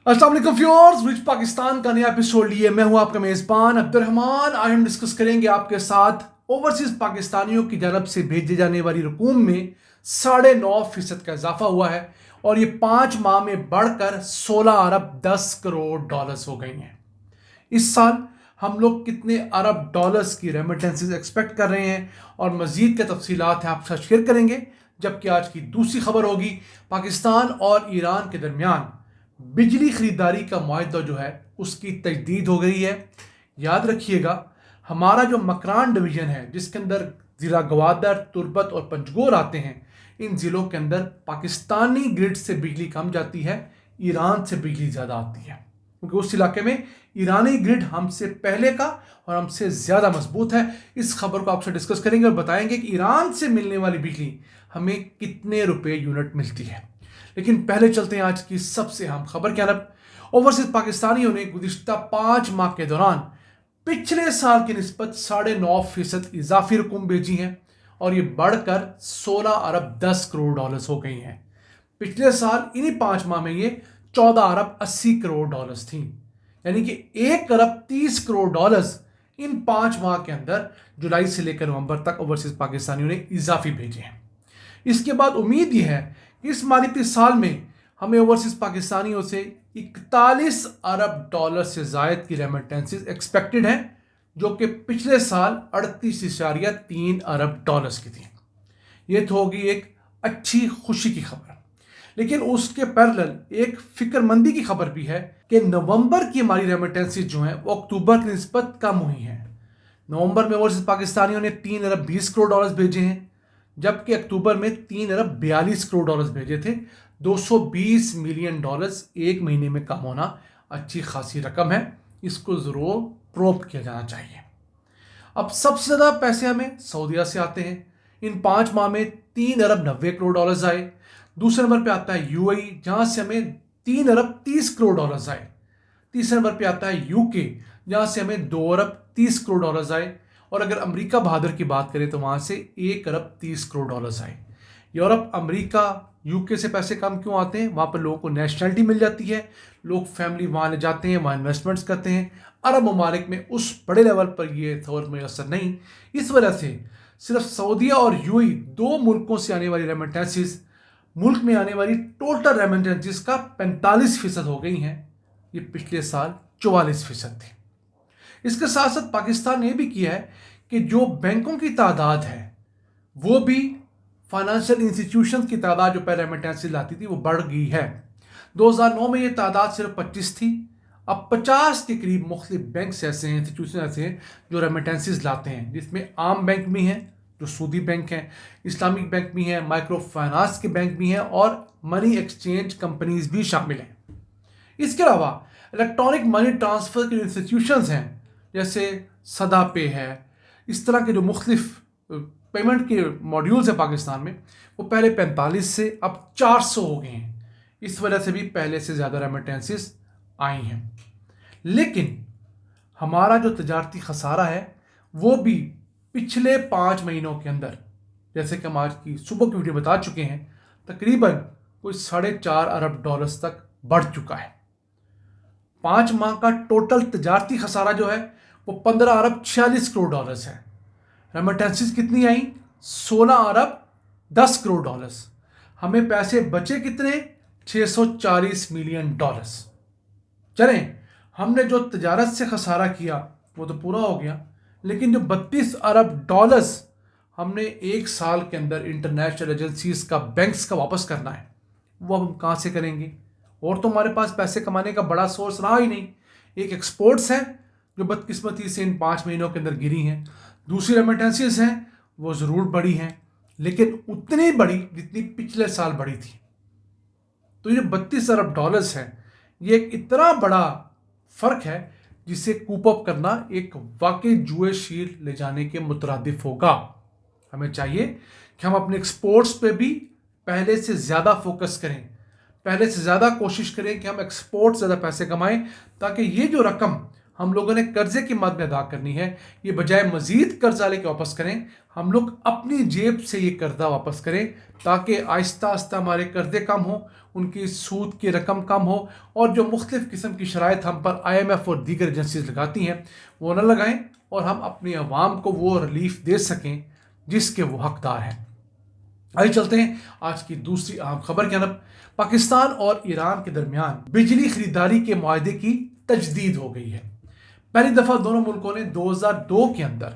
अस्सलाम वालेकुम viewers, rich Pakistan का नया एपिसोड लिए मैं हूं आपका मेज़बान अब्दुर्रहमान। आज हम डिस्कस करेंगे आपके साथ ओवरसीज पाकिस्तानियों की जानब से भेजे जाने वाली रकूम में 9.5% का इजाफा हुआ है और ये 5 माह में बढ़कर 16 अरब 10 करोड़ डॉलर्स हो गई हैं। इस साल हम लोग कितने अरब डॉलर्स की रेमिटेंसेस एक्सपेक्ट कर रहे हैं और मज़ीद के तफसीलात हैं आपके साथ शेयर करेंगे। जबकि आज की दूसरी खबर होगी पाकिस्तान और ईरान के दरमियान बिजली खरीदारी का मुआहदा जो है उसकी तजदीद हो गई है। याद रखिएगा, हमारा जो मकरान डिवीज़न है जिसके अंदर ज़िला गवादर, तुर्बत और पंजगोर आते हैं, इन ज़िलों के अंदर पाकिस्तानी ग्रिड से बिजली कम जाती है, ईरान से बिजली ज़्यादा आती है, क्योंकि उस इलाके में ईरानी ग्रिड हमसे पहले का और हमसे ज़्यादा मजबूत है। इस खबर को आपसे डिस्कस करेंगे और बताएंगे कि ईरान से मिलने वाली बिजली हमें कितने रुपए यूनिट मिलती है। लेकिन पहले चलते हैं आज की सबसे अहम खबर की तरफ। ओवरसीज पाकिस्तानियों ने गुज़िश्ता 5 माह के दौरान पिछले साल की निस्बत 9.5% इजाफी रकूम भेजी हैं और ये बढ़कर 16 अरब 10 करोड़ डॉलर्स हो गई हैं। पिछले साल इन्हीं 5 माह में ये 14 अरब 80 करोड़ डॉलर्स थी, यानी कि 1 अरब 30 करोड़ डॉलर्स इन 5 माह के अंदर जुलाई से लेकर नवंबर तक ओवरसीज पाकिस्तानियों ने इजाफी भेजे हैं। इसके बाद उम्मीद यह है कि इस मालिकी साल में हमें ओवरसीज पाकिस्तानियों से 41 अरब डॉलर से ज़ायद की रेमिटेंसेस एक्सपेक्टेड हैं, जो कि पिछले साल 38.3 अरब डॉलर्स की थी। ये तो होगी एक अच्छी खुशी की खबर, लेकिन उसके पैरेलल एक फिक्रमंदी की खबर भी है कि नवंबर की हमारी रेमिटेंसेस जो हैं वो अक्टूबर की निस्बत कम हुई हैं। नवंबर में ओवरसीज पाकिस्तानियों ने 3 अरब 20 करोड़ डॉलर्स भेजे हैं, जबकि अक्टूबर में 3 अरब 42 करोड़ डॉलर्स भेजे थे। 220 मिलियन डॉलर्स एक महीने में कम होना अच्छी खासी रकम है, इसको ज़रूर प्रोब किया जाना चाहिए। अब सबसे ज़्यादा पैसे हमें सऊदीया से आते हैं। इन 5 माह में 3 अरब 90 करोड़ डॉलर्स आए। दूसरे नंबर पे आता है यूएई, जहाँ से हमें 3 अरब 30 करोड़ डॉलर्स आए। तीसरे नंबर पे आता है यूके, जहाँ से हमें 2 अरब 30 करोड़ डॉलर्स आए। और अगर अमेरिका बहादुर की बात करें तो वहाँ से 1 अरब 30 करोड़ डॉलर्स आए। यूरोप, अमेरिका, यूके से पैसे कम क्यों आते हैं? वहाँ पर लोगों को नेशनलिटी मिल जाती है, लोग फैमिली वहाँ ले जाते हैं, वहाँ इन्वेस्टमेंट्स करते हैं। अरब ममालिक में उस बड़े लेवल पर ये थोर मैसर नहीं। इस वजह से सिर्फ सऊदीया और यूएई 2 मुल्कों से आने वाली रेमिटेंसेस मुल्क में आने वाली टोटल रेमिटेंसेस का 45% हो गई हैं। ये पिछले साल 44% थी। इसके साथ साथ पाकिस्तान ने यह भी किया है कि जो बैंकों की तादाद है वो भी फाइनेंशियल इंस्टीट्यूशन की तादाद जो पहले रेमिटेंसेस लाती थी वो बढ़ गई है। 2009 में ये तादाद सिर्फ 25 थी, अब 50 के करीब मुख्तलिफ बैंक ऐसे हैं, इंस्टीट्यूशन ऐसे हैं जो रेमिटेंसेस लाते हैं, जिसमें आम बैंक भी हैं जो सूदी बैंक हैं, इस्लामिक बैंक भी हैं, माइक्रो फाइनेंस के बैंक भी हैं और मनी एक्सचेंज कंपनीज भी शामिल हैं। इसके अलावा इलेक्ट्रॉनिक मनी ट्रांसफ़र के इंस्टीट्यूशंस हैं जैसे सदा पे है। इस तरह के जो मुख्तलिफ पेमेंट के मॉड्यूल्स हैं पाकिस्तान में, वो पहले 45 से अब 400 हो गए हैं। इस वजह से भी पहले से ज़्यादा रेमिटेंसेस आई हैं। लेकिन हमारा जो तजारती खसारा है वो भी पिछले 5 महीनों के अंदर, जैसे कि हम आज की सुबह की वीडियो बता चुके हैं, तकरीबन कोई 4.5 अरब डॉलर्स तक बढ़ चुका है। 5 माह का टोटल तजारती खसारा जो है वो 15 अरब 46 करोड़ डॉलर्स है। रेमिटेंसेस कितनी आई? 16 अरब 10 करोड़ डॉलर्स। हमें पैसे बचे कितने? 640 मिलियन डॉलर्स। चलें, हमने जो तजारत से खसारा किया वो तो पूरा हो गया, लेकिन जो 32 अरब डॉलर्स हमने एक साल के अंदर इंटरनेशनल एजेंसीज का, बैंक्स का वापस करना है, वो अब हम कहाँ से करेंगे? और तो हमारे पास पैसे कमाने का बड़ा सोर्स रहा ही नहीं। एक एक्सपोर्ट्स हैं जो बदकिस्मती से इन 5 महीनों के अंदर गिरी हैं, दूसरी रेमिटेंसेस हैं वो ज़रूर बढ़ी हैं, लेकिन उतनी बड़ी जितनी पिछले साल बढ़ी थी। तो ये 32 अरब डॉलर्स हैं, ये एक इतना बड़ा फ़र्क है जिसे कूप अप करना एक वाकई जुए शीर ले जाने के मुतरादिफ होगा। हमें चाहिए कि हम अपने एक्सपोर्ट्स पे भी पहले से ज़्यादा फोकस करें, पहले से ज़्यादा कोशिश करें कि हम एक्सपोर्ट ज़्यादा पैसे कमाएं, ताकि ये जो रकम ہم لوگوں نے قرضے کی مد میں ادا کرنی ہے، یہ بجائے مزید قرضہ لے کے واپس کریں ہم لوگ اپنی جیب سے یہ قرضہ واپس کریں، تاکہ آہستہ آہستہ ہمارے قرضے کم ہوں، ان کی سود کی رقم کم ہو، اور جو مختلف قسم کی شرائط ہم پر IMF اور دیگر ایجنسیز لگاتی ہیں وہ نہ لگائیں، اور ہم اپنی عوام کو وہ ریلیف دے سکیں جس کے وہ حقدار ہیں۔ آئیے چلتے ہیں آج کی دوسری اہم خبر کی جانب۔ پاکستان اور ایران کے درمیان بجلی خریداری کے معاہدے کی تجدید ہو گئی ہے۔ پہلی دفعہ دونوں ملکوں نے 2002 کے اندر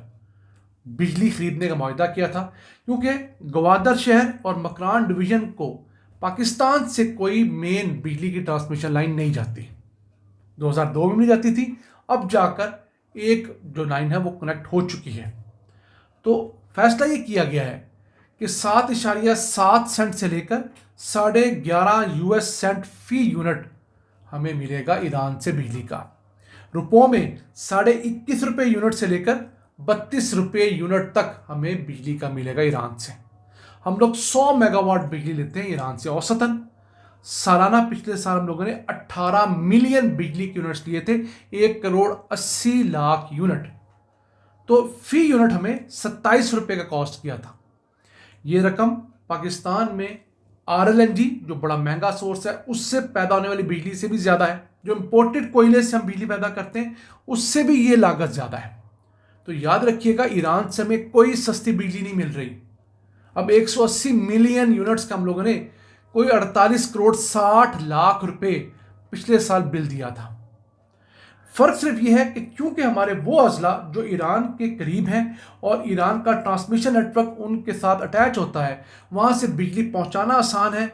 بجلی خریدنے کا معاہدہ کیا تھا، کیونکہ گوادر شہر اور مکران ڈویژن کو پاکستان سے کوئی مین بجلی کی ٹرانسمیشن لائن نہیں جاتی، 2002 میں نہیں جاتی تھی، اب جا کر ایک جو لائن ہے وہ کنیکٹ ہو چکی ہے۔ تو فیصلہ یہ کیا گیا ہے کہ 7.7 سینٹ سے لے کر 11.5 US سینٹ فی یونٹ ہمیں ملے گا ایران سے بجلی کا، روپوں میں 21.5 روپے یونٹ سے لے کر 32 روپے یونٹ تک ہمیں بجلی کا ملے گا ایران سے۔ ہم لوگ 100 میگا واٹ بجلی لیتے ہیں ایران سے اوسطاً، سالانہ پچھلے سال ہم لوگوں نے 18 ملین بجلی کے یونٹس لیے تھے، 1.80 کروڑ یونٹ، تو فی یونٹ ہمیں 27 روپے کا کاسٹ کیا تھا۔ یہ رقم پاکستان میں RLNG جو بڑا مہنگا سورس ہے اس سے پیدا ہونے والی بجلی سے بھی زیادہ ہے، جو امپورٹڈ کوئلے سے ہم بجلی پیدا کرتے ہیں اس سے بھی یہ لاگت زیادہ ہے۔ تو یاد رکھیے گا ایران سے ہمیں کوئی سستی بجلی نہیں مل رہی۔ اب 180 ملین یونٹس کا ہم لوگوں نے کوئی 48 کروڑ 60 لاکھ روپے پچھلے سال بل دیا تھا۔ فرق صرف یہ ہے کہ کیونکہ ہمارے وہ اضلاع جو ایران کے قریب ہیں اور ایران کا ٹرانسمیشن نیٹ ورک ان کے ساتھ اٹیچ ہوتا ہے، وہاں سے بجلی پہنچانا آسان ہے،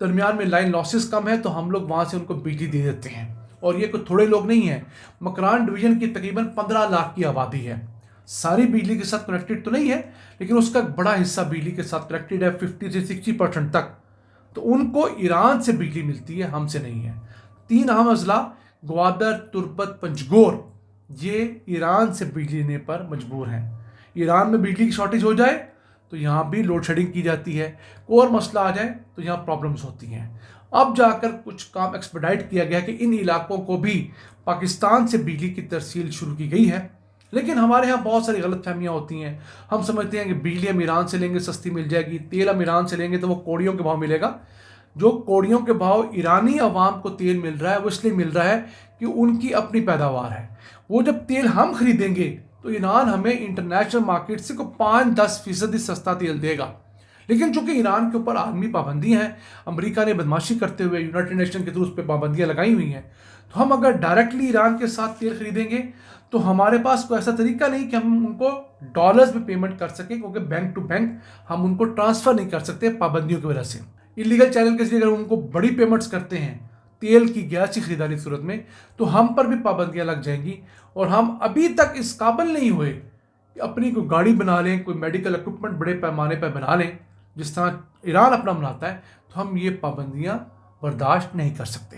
درمیان میں لائن لاسز کم ہے، تو ہم لوگ وہاں سے ان کو بجلی دے دیتے ہیں۔ اور یہ کوئی تھوڑے لوگ نہیں ہیں، مکران ڈویژن کی تقریباً 15 لاکھ کی آبادی ہے، ساری بجلی کے ساتھ کنیکٹڈ تو نہیں ہے لیکن اس کا بڑا حصہ بجلی کے ساتھ کنیکٹڈ ہے، 50 سے 60% تک، تو ان کو ایران سے بجلی ملتی ہے، ہم سے نہیں ہے۔ 3 اہم اضلاع گوادر، تربت، پنجگور یہ ایران سے بجلی لینے پر مجبور ہیں۔ ایران میں بجلی کی شارٹیج ہو جائے تو یہاں بھی لوڈ شیڈنگ کی جاتی ہے، کوئی اور مسئلہ آ جائے تو یہاں پرابلمز ہوتی ہیں۔ اب جا کر کچھ کام ایکسپیڈائٹ کیا گیا کہ ان علاقوں کو بھی پاکستان سے بجلی کی ترسیل شروع کی گئی ہے، لیکن ہمارے ہاں بہت ساری غلط فہمیاں ہوتی ہیں۔ ہم سمجھتے ہیں کہ بجلی ہم ایران سے لیں گے سستی مل جائے گی، تیل ہم ایران سے لیں گے تو وہ کوڑیوں کے بھاؤ ملے گا۔ جو کوڑیوں کے بھاؤ ایرانی عوام کو تیل مل رہا ہے وہ اس لیے مل رہا ہے کہ ان کی اپنی پیداوار ہے۔ وہ جب تیل ہم خریدیں گے تو ایران ہمیں انٹرنیشنل مارکیٹ سے کوئی 5-10% سستا تیل دے گا، لیکن چونکہ ایران کے اوپر عالمی پابندیاں ہیں، امریکہ نے بدماشی کرتے ہوئے یونائٹڈ نیشن کے تھرو اس پہ پابندیاں لگائی ہوئی ہیں، تو ہم اگر ڈائریکٹلی ایران کے ساتھ تیل خریدیں گے تو ہمارے پاس کوئی ایسا طریقہ نہیں کہ ہم ان کو ڈالرز میں پیمنٹ کر سکیں، کیونکہ بینک ٹو بینک ہم ان کو ٹرانسفر نہیں کر سکتے پابندیوں کی وجہ سے۔ اللیگل چینل کے ذریعے اگر ان کو بڑی پیمنٹس کرتے ہیں تیل کی گیس کی خریداری کی صورت میں تو ہم پر بھی پابندیاں لگ جائیں گی، اور ہم ابھی تک اس قابل نہیں ہوئے کہ اپنی کوئی گاڑی بنا لیں، کوئی میڈیکل اکوپمنٹ بڑے پیمانے پر بنا لیں جس طرح ایران اپنا بناتا ہے، تو ہم یہ پابندیاں برداشت نہیں کر سکتے۔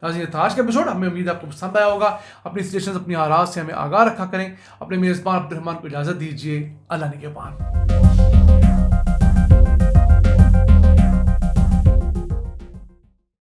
ناظرین، یہ تھا آج کا ایپیسوڈ، ہمیں امید ہے آپ کو پسند آیا ہوگا۔ اپنی سجیشنز، اپنی آراء سے ہمیں آگاہ رکھا کریں۔ اپنے میزبان عبد الرحمان کو اجازت دیجیے، اللہ نگہبان۔